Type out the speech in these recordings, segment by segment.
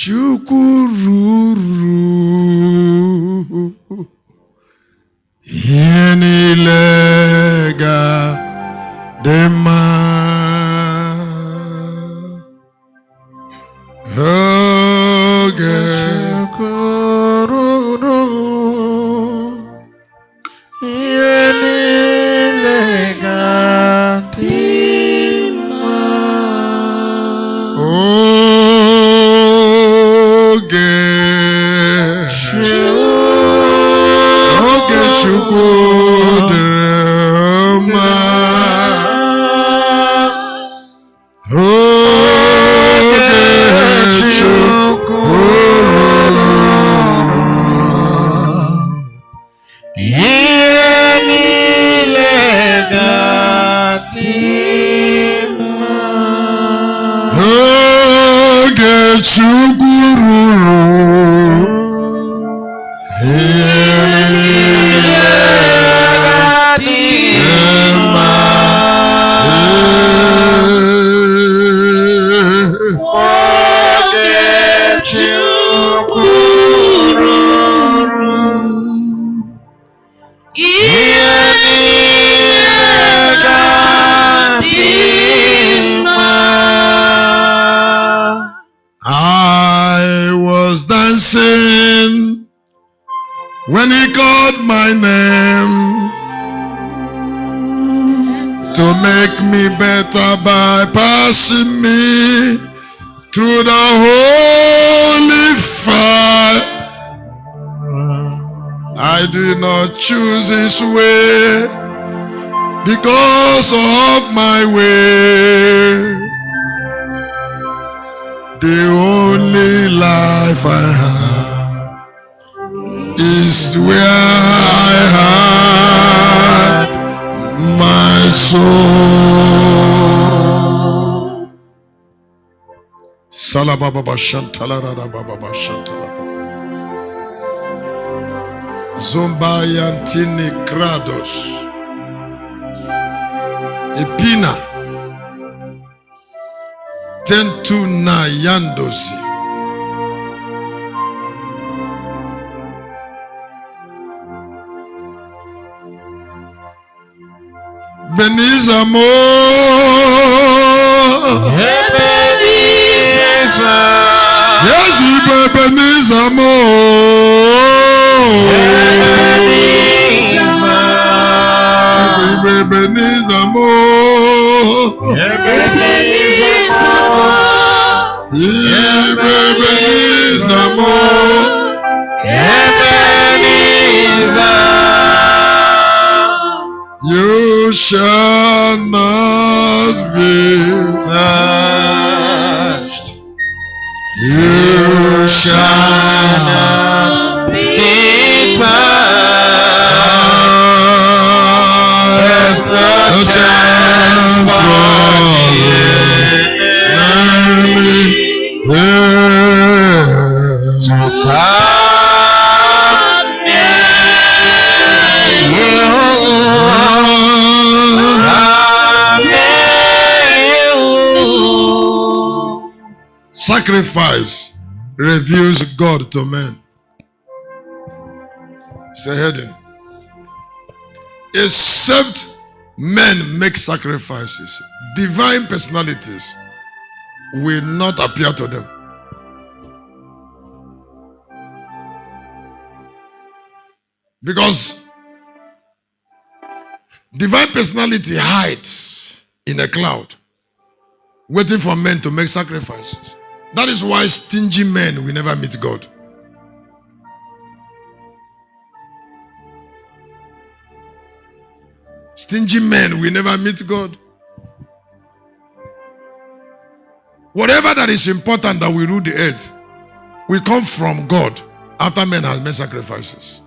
Chukwururu Yenilega Dema Oge Chukwururu Yenilega Dema Oge Chukwudrema Oge Chukwudrema Yenilega Dema Oge Chukwururu I was dancing when he called my name to make me better by passing me through the holy fire. I did not choose his way because of my way. The only life I have is where I have my soul. Salababa Shantala Baba Shantala Zombayantini Krados Epina Tentuna Yandosi Benizamo Yes, Benizamo Benizamo You shall not be touched. You shall not be touched. There's no chance for me. Sacrifice reveals God to men. Say heading. Except men make sacrifices, divine personalities will not appear to them. Because divine personality hides in a cloud, waiting for men to make sacrifices. That is why stingy men will never meet God. Stingy men will never meet God. Whatever that is important that will rule the earth will come from God after men has made sacrifices.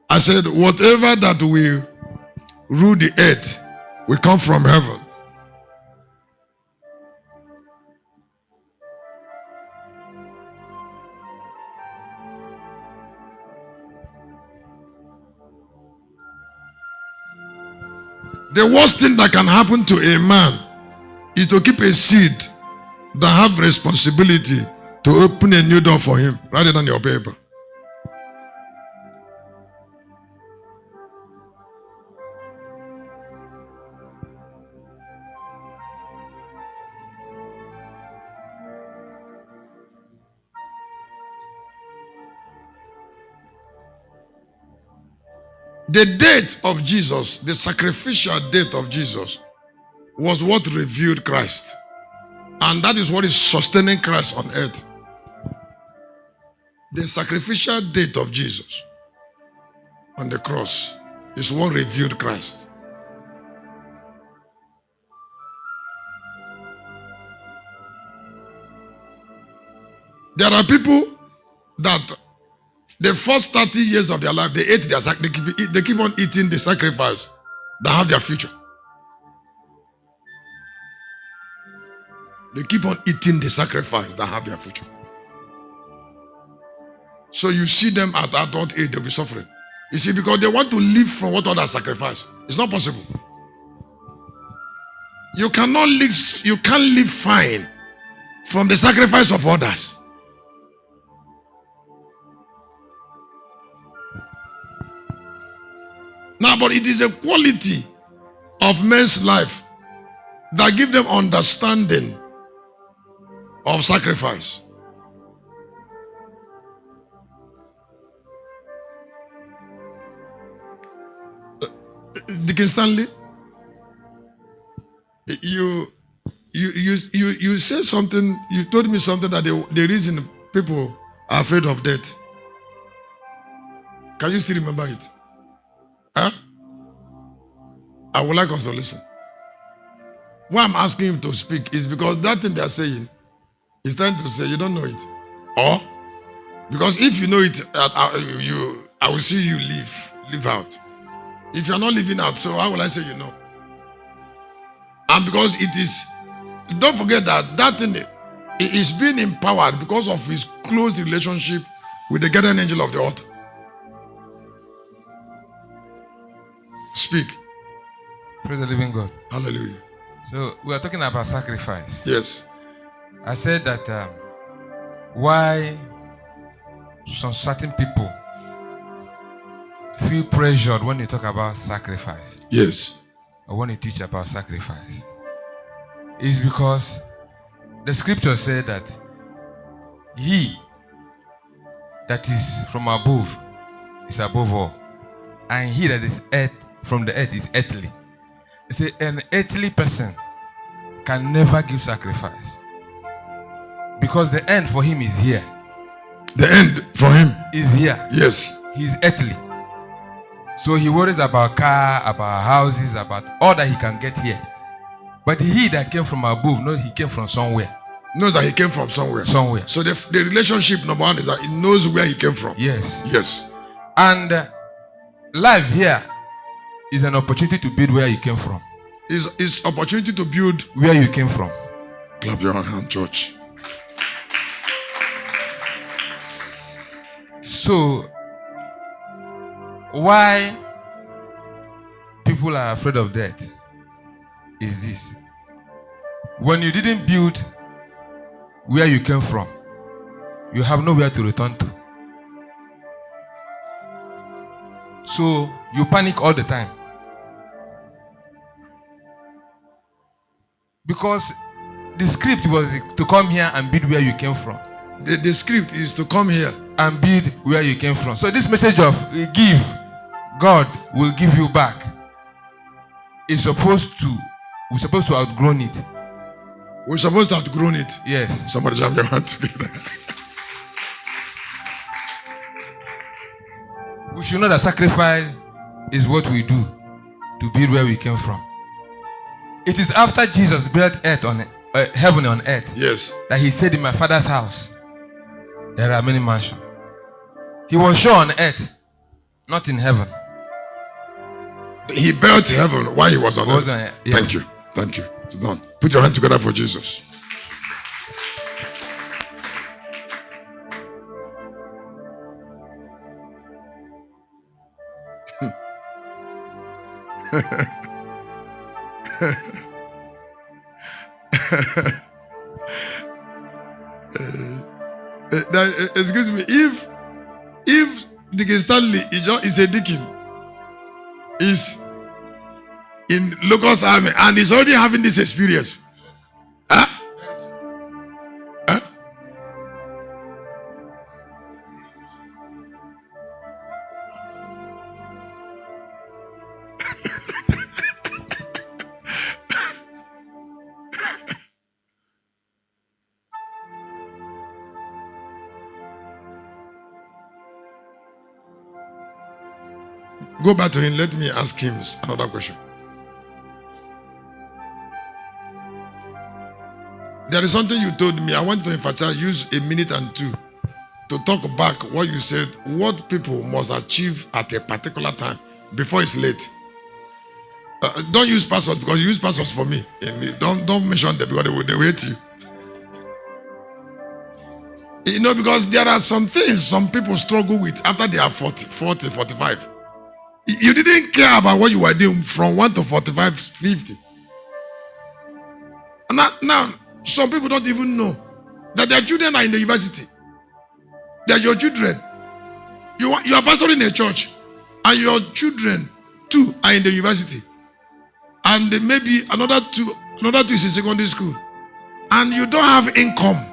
I said, whatever that will rule the earth will come from heaven. The worst thing that can happen to a man is to keep a seed that have responsibility to open a new door for him. Write it on your paper. The death of Jesus, the sacrificial death of Jesus, was what revealed Christ. And that is what is sustaining Christ on earth. The sacrificial death of Jesus on the cross is what revealed Christ. There are people that the first 30 years of their life, they ate their they keep on eating the sacrifice that have their future. They keep on eating the sacrifice that have their future. So you see them at adult age, they'll be suffering. You see, because they want to live from what others sacrifice. It's not possible. You can't live fine from the sacrifice of others. Now, but it is a quality of men's life that gives them understanding of sacrifice. Deacon Stanley, you said something, you told me something that the reason people are afraid of death. Can you still remember it? Huh? I would like us to listen. Why I'm asking him to speak is because that thing they're saying is trying to say you don't know it. Or because if you know it, I will see you live out. If you're not living out, so how will I say you know? And because it is, don't forget that thing is being empowered because of his close relationship with the guardian angel of the altar. Speak. Praise the living God. Hallelujah. So we are talking about sacrifice. Yes. I said that why some certain people feel pressured when you talk about sacrifice. Yes. Or when you teach about sacrifice. Is because the scripture said that he that is from above is above all. And he that is from the earth is earthly. You see, an earthly person can never give sacrifice. Because the end for him is here. The end for him is here. Yes. He's earthly. So he worries about car, about houses, about all that he can get here. But he that came from above knows he came from somewhere. Knows that he came from somewhere. Somewhere. So the relationship number one is that he knows where he came from. Yes. Yes. And life here is an opportunity to build where you came from. Is opportunity to build where you came from. Clap your hand, church. So, why people are afraid of death is this. When you didn't build where you came from, you have nowhere to return to. So, you panic all the time. Because the script was to come here and build where you came from. The script is to come here and build where you came from. So this message of give, God will give you back, we're supposed to outgrown it. We're supposed to outgrown it. Yes. Somebody jam your hand together. We should know that sacrifice is what we do to build where we came from. It is after Jesus built heaven on earth. Yes. That he said, in my Father's house there are many mansions. He was sure on earth, not in heaven. He built heaven while he was on earth. Yes. Thank you. Thank you. It's done. Put your hand together for Jesus. Excuse me, if Deacon Stanley is a deacon, is in Locust Army and is already having this experience. Huh? Huh? Go back to him. Let me ask him another question. There is something you told me. I want to emphasize, use a minute and two to talk back what you said, what people must achieve at a particular time before it's late. Don't use passwords, because you use passwords for me. And don't mention them because they will hate you. You know, because there are some things some people struggle with after they are 40, 45. You didn't care about what you were doing from 1 to 45, 50. And now, some people don't even know that their children are in the university. They are your children. You are pastoring a church, and your children too are in the university. And maybe another two is in secondary school. And you don't have income.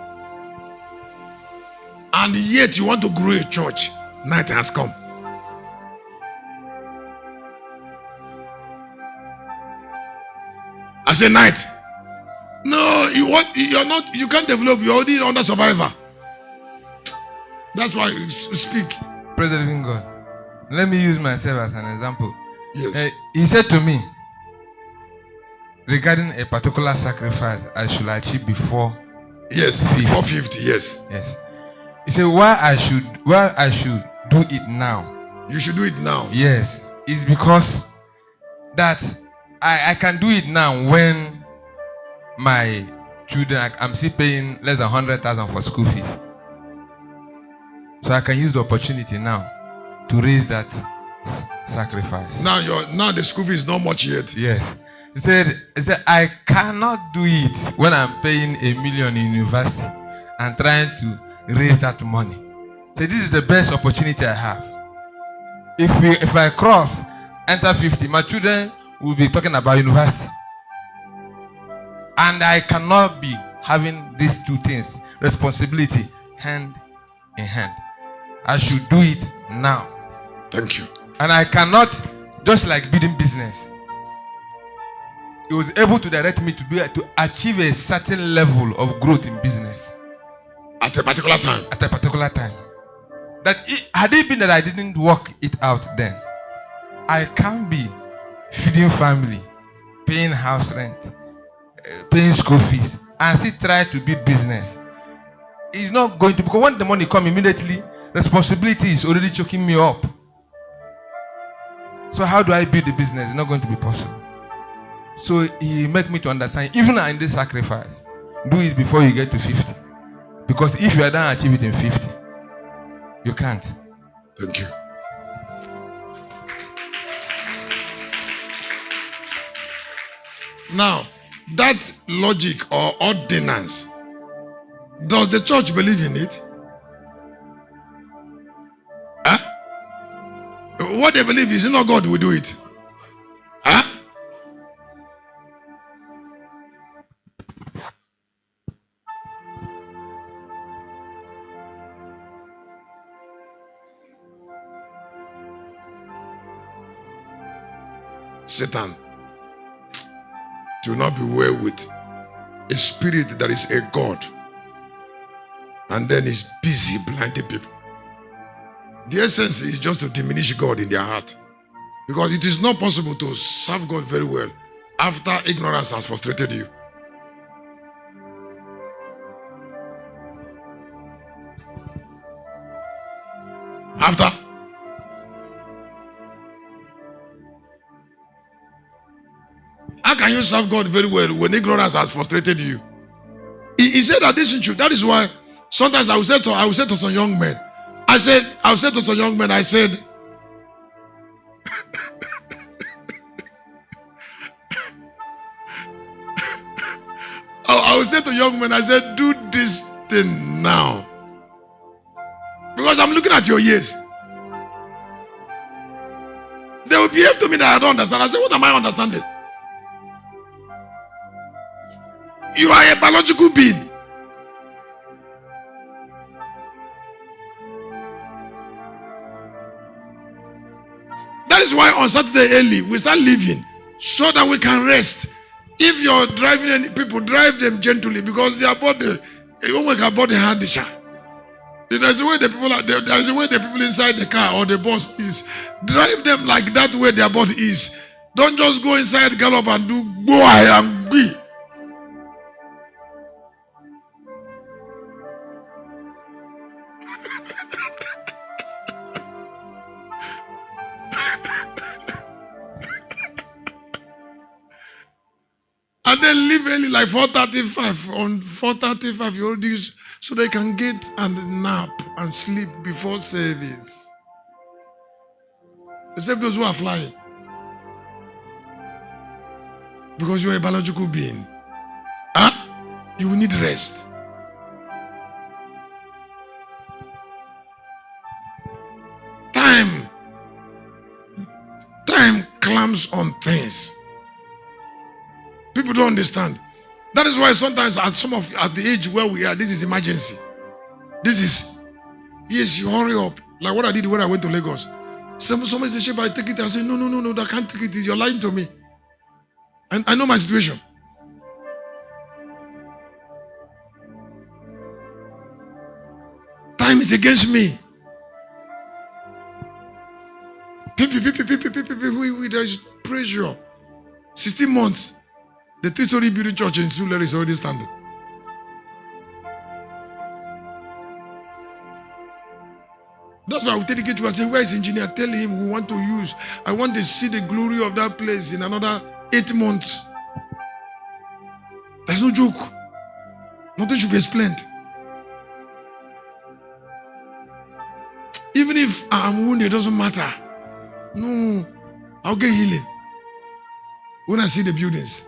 And yet you want to grow a church. Night has come. I say night. No, you can't develop, you're already under survivor. That's why you speak. Praise the living God. Let me use myself as an example. Yes. He said to me, regarding a particular sacrifice I should achieve before. Yes, 50. before 50, yes. Yes. He said why I should do it now. You should do it now. Yes. It's because that I can do it now when my children, I'm still paying less than 100,000 for school fees. So I can use the opportunity now to raise that sacrifice. Now the school fee is not much yet. Yes. He said I cannot do it when I'm paying $1 million in university and trying to raise that money. So this is the best opportunity I have. If I enter 50, my children will be talking about university. And I cannot be having these two things, responsibility, hand in hand. I should do it now. Thank you. And I cannot, just like building business. He was able to direct me to achieve a certain level of growth in business. At a particular time. At a particular time. Had it been that I didn't work it out then, I can't be feeding family, paying house rent, paying school fees, and still try to build business. It's not going to, because when the money comes immediately, responsibility is already choking me up. So how do I build the business? It's not going to be possible. So he made me to understand, even in this sacrifice, do it before you get to 50. Because if you are done achieve it in 50, you can't. Thank you. Now, that logic or ordinance, does the church believe in it? Huh? What they believe is not God will do it. Huh? Satan, do not be well with a spirit that is a God and then is busy blinding people. The essence is just to diminish God in their heart, because it is not possible to serve God very well after ignorance has frustrated you. After how can you serve God very well when ignorance has frustrated you? He said that this is true. That is why sometimes I will say to some young men, I said, I will say to young men, I said, do this thing now. Because I'm looking at your ears. They will behave to me that I don't understand. I say, what am I understanding? You are a biological being. That is why on Saturday early we start leaving so that we can rest. If you're driving any people, drive them gently because their body, body hard. There's a way the people are there. There's a way the people inside the car or the bus is. Drive them like that way their body is. Don't just go inside gallop and do boy and be. And then leave early like 4:35. On 4:35, you already use so they can get and nap and sleep before service. Except those who are flying. Because you're a biological being. Huh? You will need rest. Time clamps on things. People don't understand. That is why sometimes at the age where we are, this is emergency. This is, yes, you hurry up. Like what I did when I went to Lagos. Somebody said, "Sheba, I take it." I said, no, I can't take it. You're lying to me. And I know my situation. Time is against me. People, there is pressure. 16 months. The 3-story building church in Sulere is already standing. That's why I will dedicate to and say, where is engineer? Tell him we want to use. I want to see the glory of that place in another 8 months. There's no joke. Nothing should be explained. Even if I'm wounded, it doesn't matter. No, I'll get healing. When I see the buildings.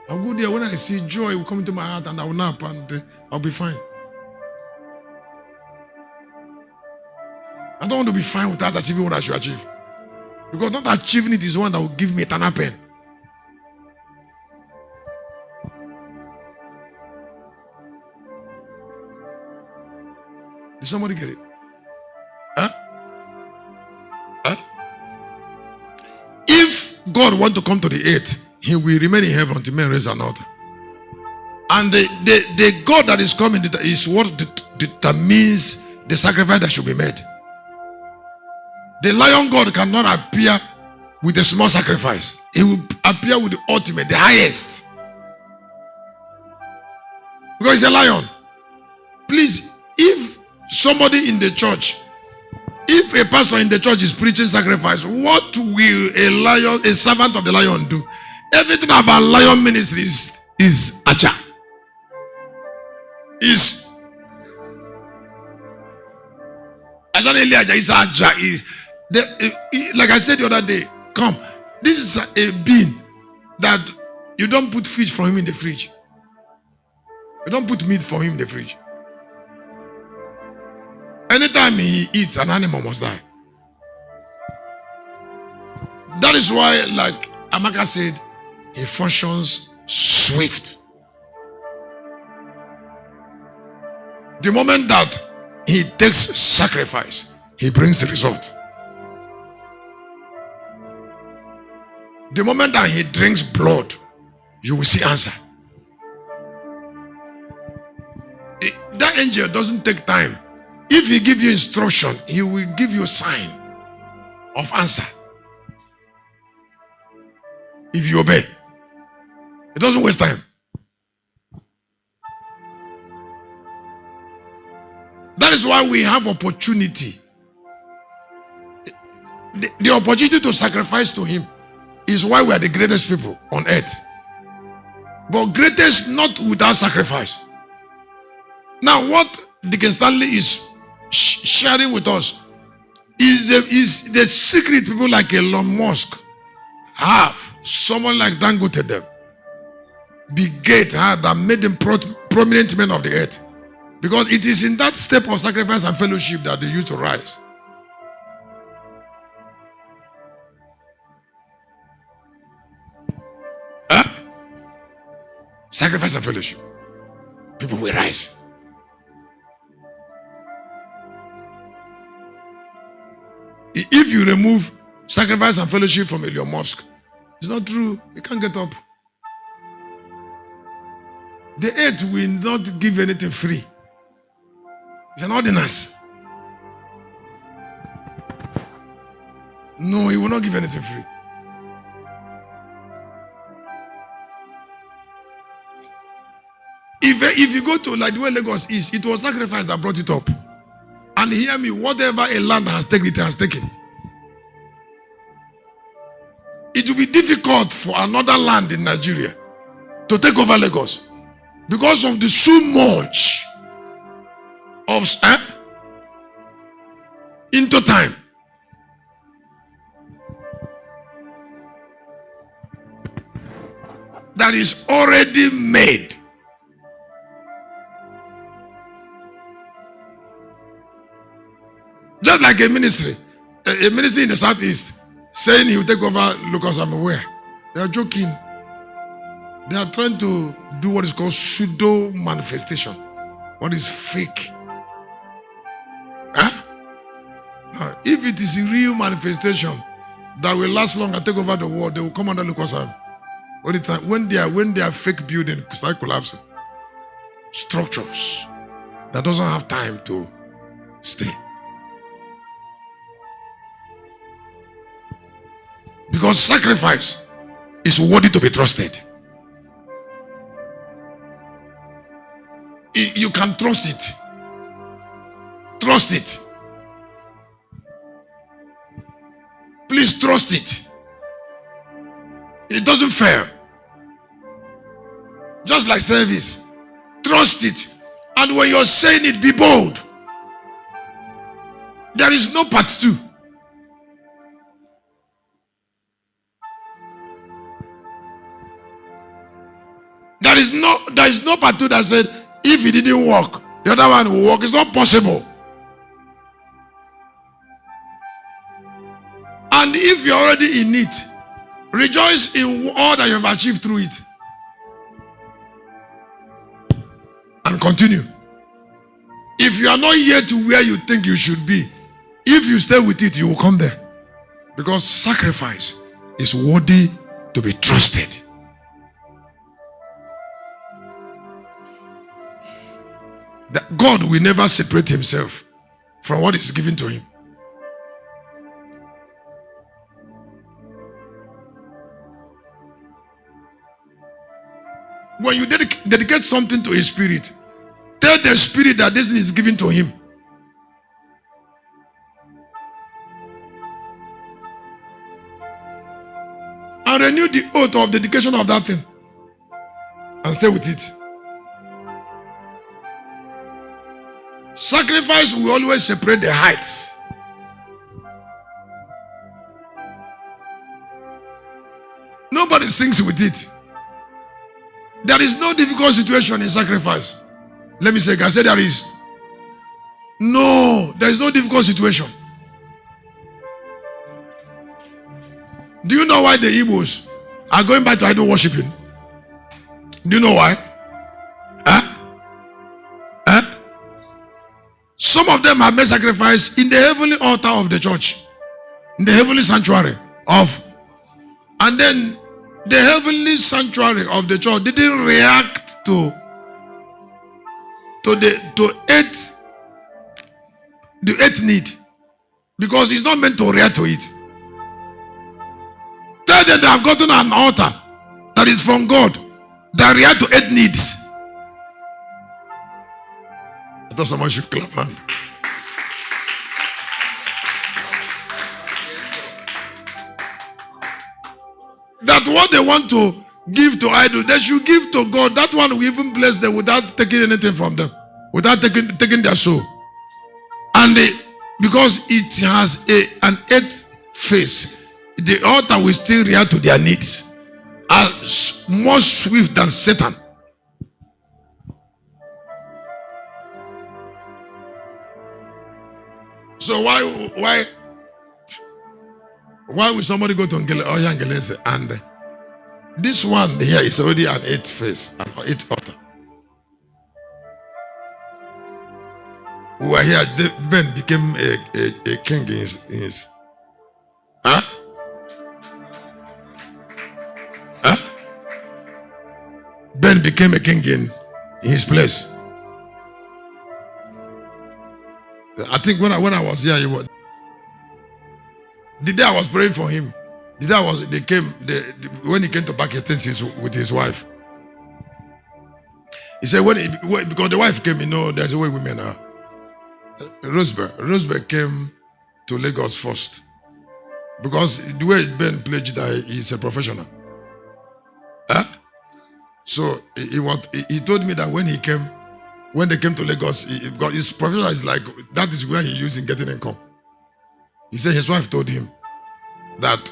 I'll go there when I see joy will come into my heart and I will nap and I'll be fine. I don't want to be fine without achieving what I should achieve. Because not achieving it is one that will give me eternal pain. Did somebody get it? Huh? If God wants to come to the earth, he will remain in heaven until men raise an altar. And the God that is coming is what determines the sacrifice that should be made. The lion God cannot appear with a small sacrifice. He will appear with the ultimate, the highest. Because he's a lion. Please, if somebody in the church, if a pastor in the church is preaching sacrifice, what will a servant of the lion do? Everything about lion ministry is acha. Like I said the other day, come. This is a being that you don't put fish for him in the fridge. You don't put meat for him in the fridge. Anytime he eats, an animal must die. That is why, like Amaka said, he functions swift. The moment that he takes sacrifice, he brings the result. The moment that he drinks blood, you will see answer. That angel doesn't take time. If he gives you instruction, he will give you a sign of answer. If you obey, it doesn't waste time. That is why we have opportunity. The opportunity to sacrifice to him is why we are the greatest people on earth. But greatest not without sacrifice. Now what Deacon Stanley is sharing with us is the secret people like Elon Musk have. Someone like Dangote them. Big Gate that made them prominent men of the earth. Because it is in that step of sacrifice and fellowship that they used to rise. Huh? Sacrifice and fellowship. People will rise. If you remove sacrifice and fellowship from your mosque, it's not true. You can't get up. The earth will not give anything free. It's an ordinance. No, he will not give anything free. If you go to like the way Lagos is, it was sacrifice that brought it up. And hear me, whatever a land has taken, it has taken. It will be difficult for another land in Nigeria to take over Lagos because of the so much of into time. That is already made. Just like a ministry in the southeast saying he will take over Lucas, I'm aware. They are joking. They are trying to do what is called pseudo manifestation. What is fake? Huh? Now, if it is a real manifestation that will last long and take over the world, they will come under Lucas. All the time when they are fake building start collapsing, structures that doesn't have time to stay. Because sacrifice is worthy to be trusted. You can trust it. Trust it. Please trust it. It doesn't fail. Just like service. Trust it. And when you're saying it, be bold. There is no part 2. There is no part 2 that said, if it didn't work, the other one will work. It's not possible. And if you're already in it, rejoice in all that you have achieved through it. And continue. If you are not yet to where you think you should be, if you stay with it, you will come there. Because sacrifice is worthy to be trusted. That God will never separate himself from what is given to him. When you dedicate something to a spirit, tell the spirit that this thing is given to him. And renew the oath of dedication of that thing. And stay with it. Sacrifice will always separate the heights. Nobody sings with it. There is no difficult situation in sacrifice. Let me say, I say there is. No, there is no difficult situation. Do you know why the Igbos are going back to idol worshiping? Do you know why? Huh? Huh? Some of them have made sacrifice in the heavenly altar of the church, in the heavenly sanctuary of, and then the heavenly sanctuary of the church didn't react to the eighth need, because it's not meant to react to it. Tell them they have gotten an altar that is from God that react to 8 needs. I thought someone should clap hand. That what they want to give to idol, they should give to God. That one will even bless them without taking anything from them, without taking their soul. And because it has an 8th face, the altar will still react to their needs, more swift than Satan. So why would somebody go to Ngelese and this one here is already an 8th face, an 8th altar? We were here, Ben became a king in his huh? Huh? Ben became a king in his place. I think when I was here, the day I was praying for him, the day when he came to Pakistan with his wife. He said because the wife came, there's a way women are. Roseberg came to Lagos first because the way Ben played guitar, he's a professional. Huh? So he told me that when they came to Lagos, because his professional is like that is where he used in getting income. He said his wife told him that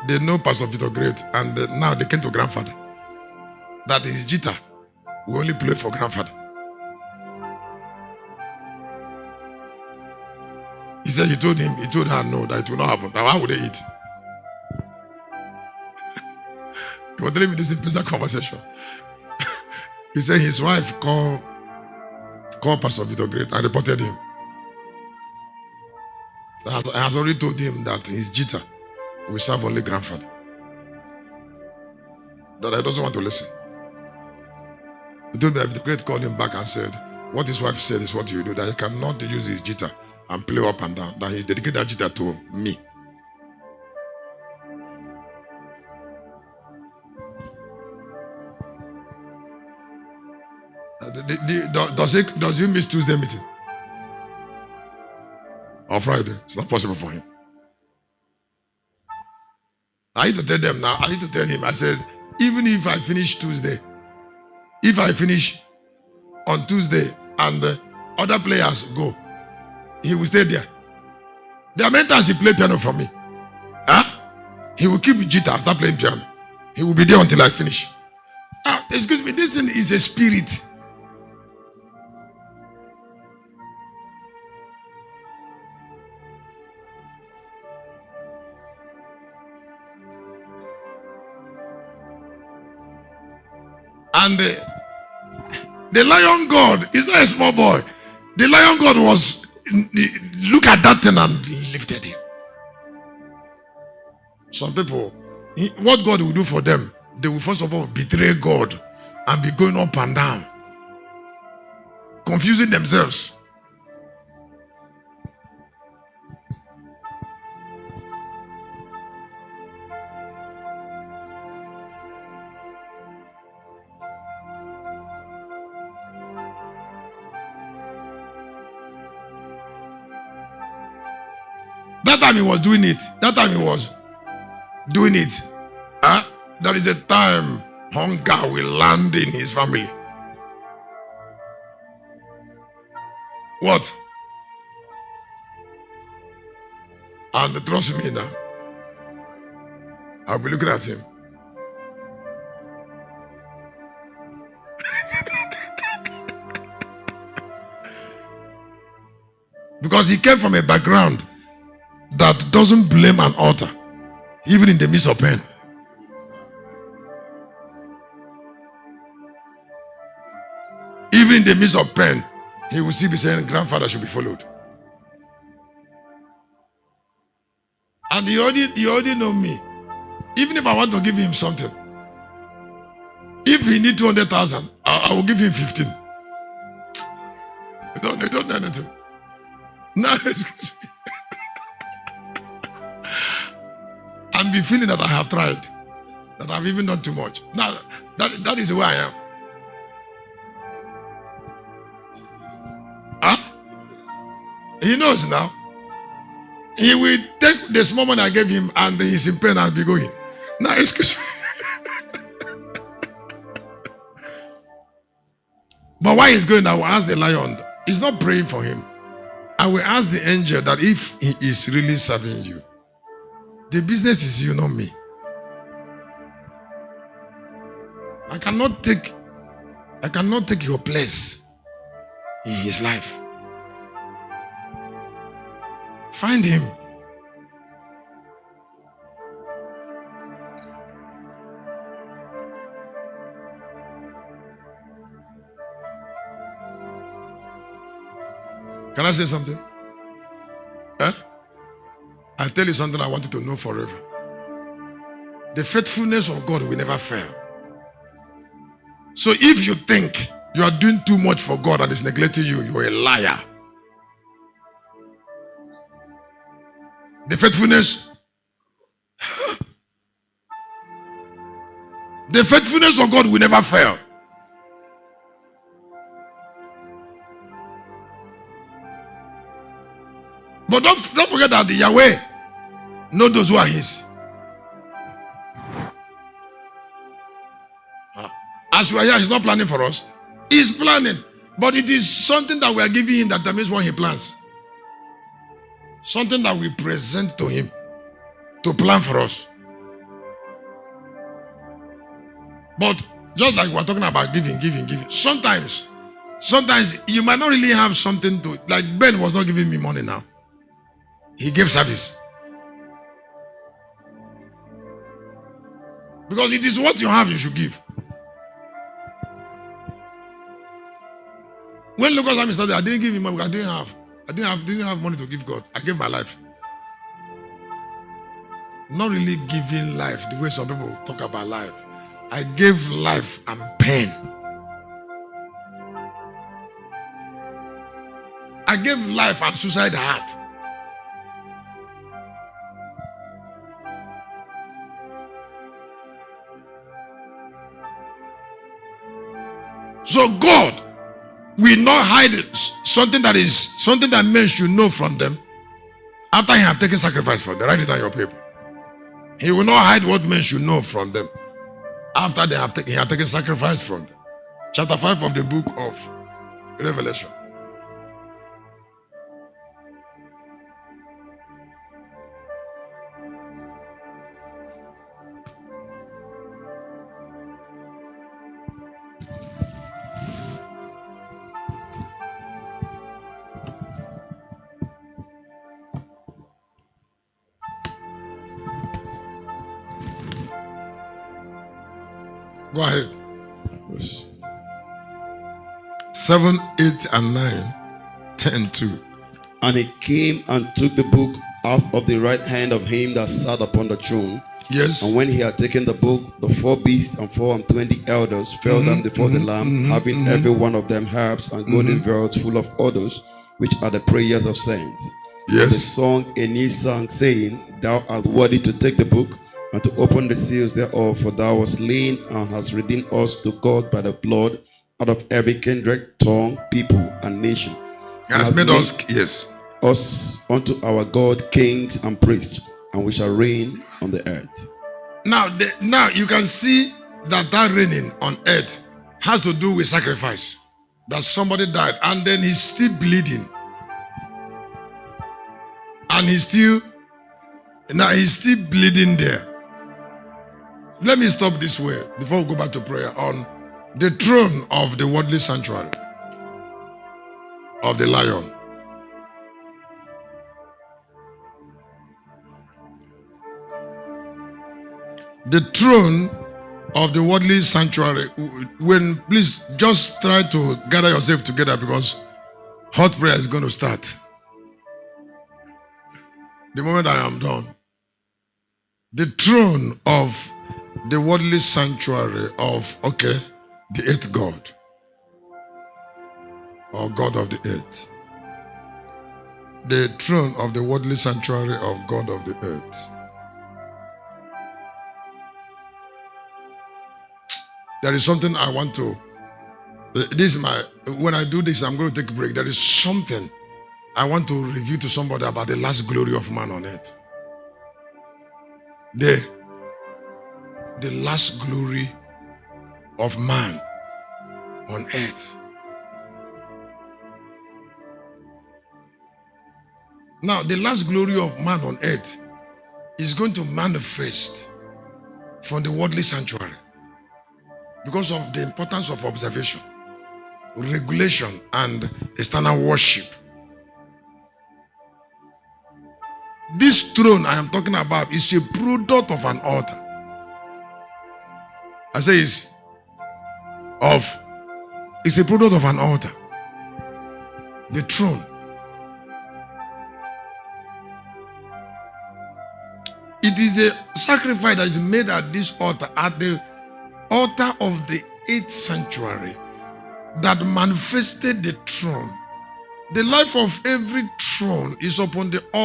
they know Pastor Victor Great, and now they came to grandfather. That his guitar will only play for grandfather. He said he told her no, that it will not happen. Now how would they eat? He was telling me this in business conversation. He said his wife called Pastor Victor Great and reported him. I has already told him that his jitter will serve only grandfather. That I doesn't want to listen. He told me that Victor Great called him back and said, what his wife said is what you do, that he cannot use his jitter and play up and down, that he dedicated that jitter to me. Does he miss Tuesday meeting? Or Friday? It's not possible for him. I need to tell them now. I need to tell him. I said, even if I finish Tuesday, if I finish on Tuesday and other players go, he will stay there. There are many times he played piano for me. Huh? He will keep guitar and start playing piano. He will be there until I finish. Now, excuse me, this thing is a spirit. And the lion God is not a small boy. The lion God look at that thing and lifted him. Some people, what God will do for them, they will first of all betray God and be going up and down, confusing themselves. That time he was doing it. There is a time hunger will land in his family. What? And trust me now, I'll be looking at him. Because he came from a background that doesn't blame an altar, even in the midst of pain. Even in the midst of pain, he will still be saying, grandfather should be followed. And he already know me. Even if I want to give him something, if he need 200,000, I will give him 15. You don't know anything. No, excuse me. And be feeling that I have tried, that I've even done too much. Now, that is the way I am. Huh? He knows now. He will take the small money I gave him and he's in pain and be going. Now, excuse me. But while he's going, I will ask the lion. He's not praying for him. I will ask the angel that if he is really serving you, the business is you, not me. I cannot take your place in his life. Find him. Can I say something? I'll tell you something I want you to know forever. The faithfulness of God will never fail. So if you think you are doing too much for God and is neglecting you, you're a liar. The faithfulness of God will never fail. But don't forget that the Yahweh knows those who are his. As we are here, he's not planning for us. He's planning. But it is something that we are giving him that determines what he plans. Something that we present to him to plan for us. But just like we're talking about giving. Sometimes you might not really have something to, like Ben was not giving me money now. He gave service. Because it is what you have you should give. When Lucas Army started, I didn't give him money because I didn't have money to give God. I gave my life. Not really giving life the way some people talk about life. I gave life and pain. I gave life and suicide heart. So God will not hide something that men should know from them after he have taken sacrifice for them. Write it on your paper. He will not hide what men should know from them after he have taken sacrifice from them. Chapter 5 of the book of Revelation. Go ahead. Yes. 7, 8, and 9, 10, 2. And he came and took the book out of the right hand of him that sat upon the throne. Yes. And when he had taken the book, the 4 beasts and 24 elders fell down before the Lamb, having every one of them harps and golden vials full of odors, which are the prayers of saints. Yes. They sung a new song, saying, Thou art worthy to take the book and to open the seals thereof, for thou wast slain and hast redeemed us to God by the blood out of every kindred, tongue, people, and nation. And has made us, yes, us unto our God kings and priests, and we shall reign on the earth. Now you can see that reigning on earth has to do with sacrifice. That somebody died and then he's still bleeding. And he's still bleeding there. Let me stop this way before we go back to prayer. On the throne of the worldly sanctuary of the lion, the throne of the worldly sanctuary, please just try to gather yourself together because hot prayer is going to start the moment I am done. The throne of the worldly sanctuary of, the eighth God, or God of the earth. The throne of the worldly sanctuary of God of the earth. There is something I want to, when I do this, I'm going to take a break. There is something I want to review to somebody about the last glory of man on earth. The last glory of man on earth. Now, the last glory of man on earth is going to manifest from the worldly sanctuary because of the importance of observation, regulation, and external worship. This throne I am talking about is a product of an altar. I say it's a product of an altar. The throne. It is the sacrifice that is made at this altar, at the altar of the 8th sanctuary, that manifested the throne. The life of every throne is upon the altar.